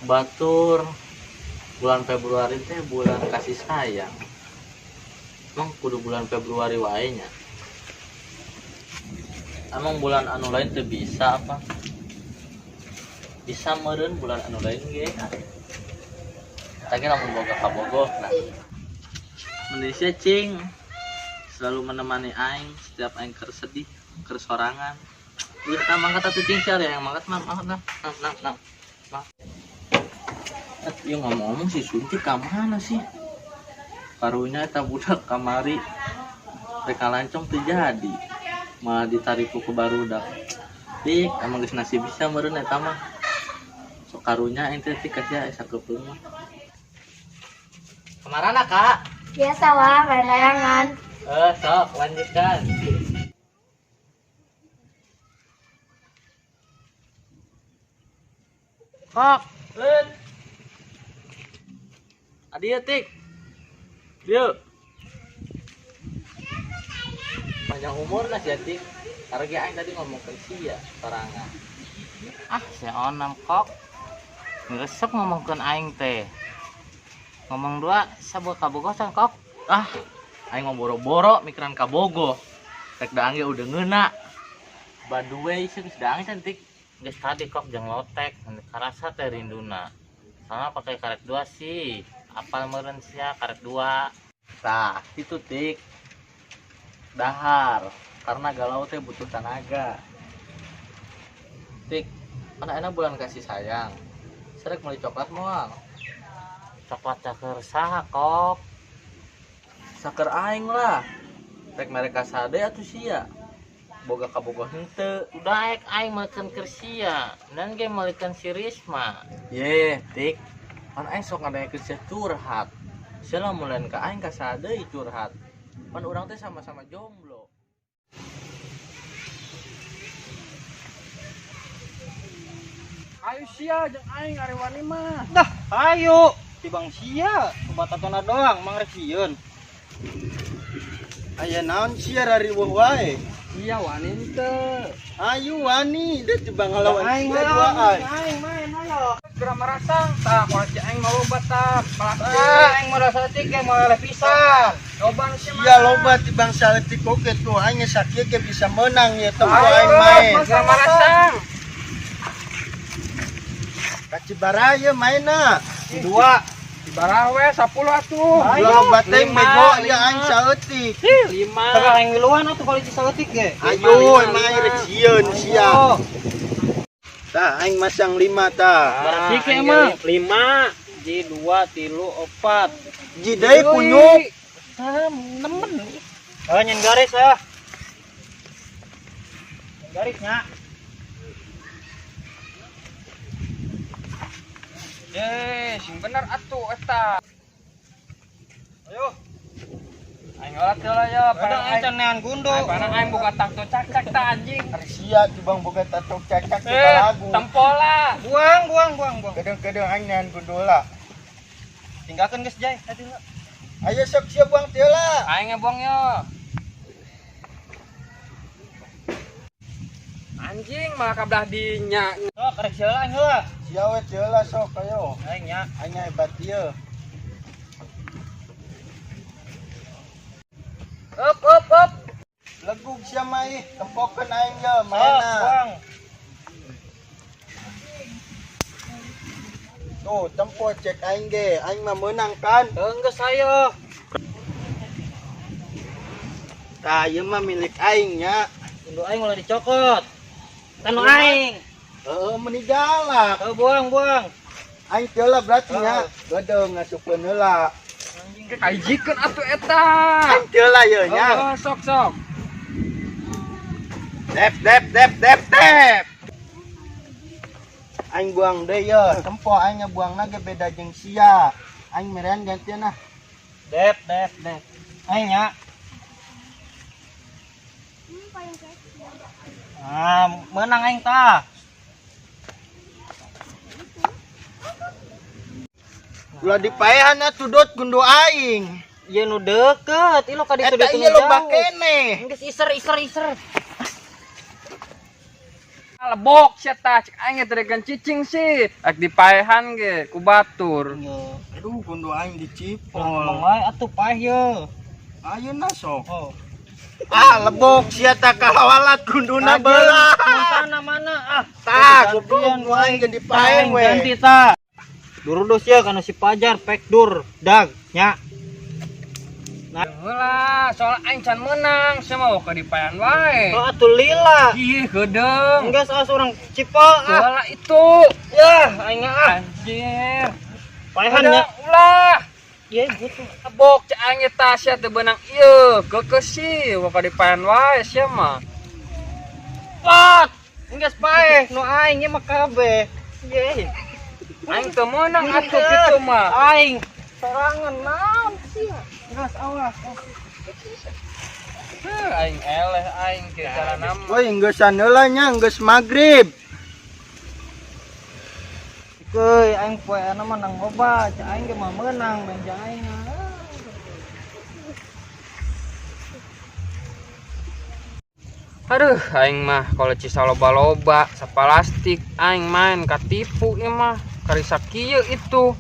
Batur bulan Februari teh bulan kasih sayang. Emang kudu bulan Februari wae nya. Emang bulan anu lain teh bisa apa? Bisa meureun bulan anu lain ge. Tadi lamun boga kabogoh nah. Manusia cing selalu menemani aing setiap aing keur sedih, keur sorangan. Ieu tah mangkat atuh cing sia yang mangkat nah. Ieu ngomong-ngomong si Sunti ka mana sih? Karunya eta budak kamari rek kalancong teu jadi. Malah ditarik ku barudak. Dik, emang geus nasib bisa meureun eta mah. Sok karunya ente teh kasih asa kepeung mah. Kemarana, Kak? Biasa wah, main layangan. Sok lanjutkan. Kok, Adia tik. Dia. Panjang umur lah si Tik. Karena ge aing tadi ngomong ke sia sorangan. Si onam kok. Ngeresep ngomongkeun aing teh. Ngomong dua sabeu kabogosan kok. Aing mau boro-boro mikiran kabogoh. Rek daang ge udah ngeuna. By the way, geus daang cantik. Geus tadi kok jeung lotek, karasa teh rinduna. Soalnya pakai karet 2 sih. Apal meureun sia karet 2. Tah, itu Tik. Dahar, karena galau teh butuh tenaga. Tik, mana enak bulan kasih sayang. Serek meuli coklat moal. Coklat caker saha kok? Saker aing lah. Rek mereka sade atuh sia. Boga kabogoh henteu. Udah aing meukeun keur sia. Dan ge meulikeun si Risma. Ye, Tik. Pan aing sok ngadakeun sia curhat. Sia lamun lain ka aing ka sadeui curhat. Pan urang teh sama-sama jomblo. Ayo sia jeung aing arewani mah. Dah, ayo. Tibang sia, kebatatona doang mangrek sieun. Aya naon sia rariweuh wae? Iya wani teu. Ayo wani, deh tibang ngalawan sia duaan. Aing main ayo. Geura marasang tah moal si aing mau loba tah. Aing merasa tik mau oleh pisan. Loba sia mah. Iya loba tibang saletik oge tuh aing sakieu ge bisa menang ya tempo aing main. Geura marasang. Kacibara ye mainna. Dua. Cibara we 10 atuh. Loba teh bego ieu aing saeutik. 5. Tara aing miluan atuh kalau saeutik ge. Ayo main rek sieun sia. Tah aing masang 5 tah. Berarti ke emang 5, ji 2, 3, 4. Ji deui kunyuk. Nemen. Nyen garis ah. Garisnya. Sing bener atuh eta. Ayo. Aing olat heula ya, padang aing tenean gundo. Padang aing boga tato cacak ta anjing. Ari sia tibang boga tato cacak teh lagu. Tempola. Buang. Kedeng-kedeng aing nean gundo lah. Tinggalkeun geus jay, tadi lah. Ayo sok sia buang teh lah. Aing ngebuang yo. Anjing malah kabelah dinya. Sok rek sia lah heula. Sia we teh lah sok ayo. Aing nya hebat ieu. Up. Legug sia mai, tempokeun aing ye mainna. Tuh, tempo cek aing ge, aing mah meunang kan? Geus ayo. Tah, ieu mah milik aing nya. Induk aing ulah dicokot. Tanu aing. Meuni galak. Buang. Aing teh lah berarti nya. Gedeng ngasupkeun heula. Anjing ke kajikeun atuh eta. Aing teh lah ye nya. Sok. Dep. Aing buang deui ye. Tempo aing buangna ge beda jeung sia. Aing merean gantian nah. Dep. Aing nya. Menang aing tah. Ulah dipaehan atuh dot gundo aing. Ieu nu deukeut, ieu ka ditu ditu jauh. Eta ieu loba keneh. Geus iser. Lebok sia tah cek aing teh gan cicing sih. Ak dipaehan ge ku batur. Aduh, gundu aing dicipol. Ngomong wae atuh paeh ye. Ayeuna sok. Lebok sia tah kahawalat gunduna belah. Mana ah. Tah, goblok nu aing geus dipaeng we. Ganti tah. Durudus ya kana si Pajar pek dur dag nya. Nah, heula soal aing can menang, sia mah ka dipaehan wae. Oh atuh lila. Ih, gedeung. Enggeus urang cipol ah. Itu. Yah, aing anjir. Paehan nya. Ulah. Ye gitu. Lebok cek aing eta sia teu beunang ieu, keukeusi ka dipaehan wae sia mah. Pot. Enggeus paeh nu aing mah kabeh. Ye. Aing teu meunang atuh kitu mah. Aing sorangan naon sia. Gas awas. Aing eleh aing ke cara nama. Woi, geus heula nya, geus magrib. Keuy aing poeana mah nang loba, cak aing ge mah meunang main jang aing. Aduh, aing mah kalau cisa loba-loba, sapalastik aing main katipu ieu mah, karisa kieu itu.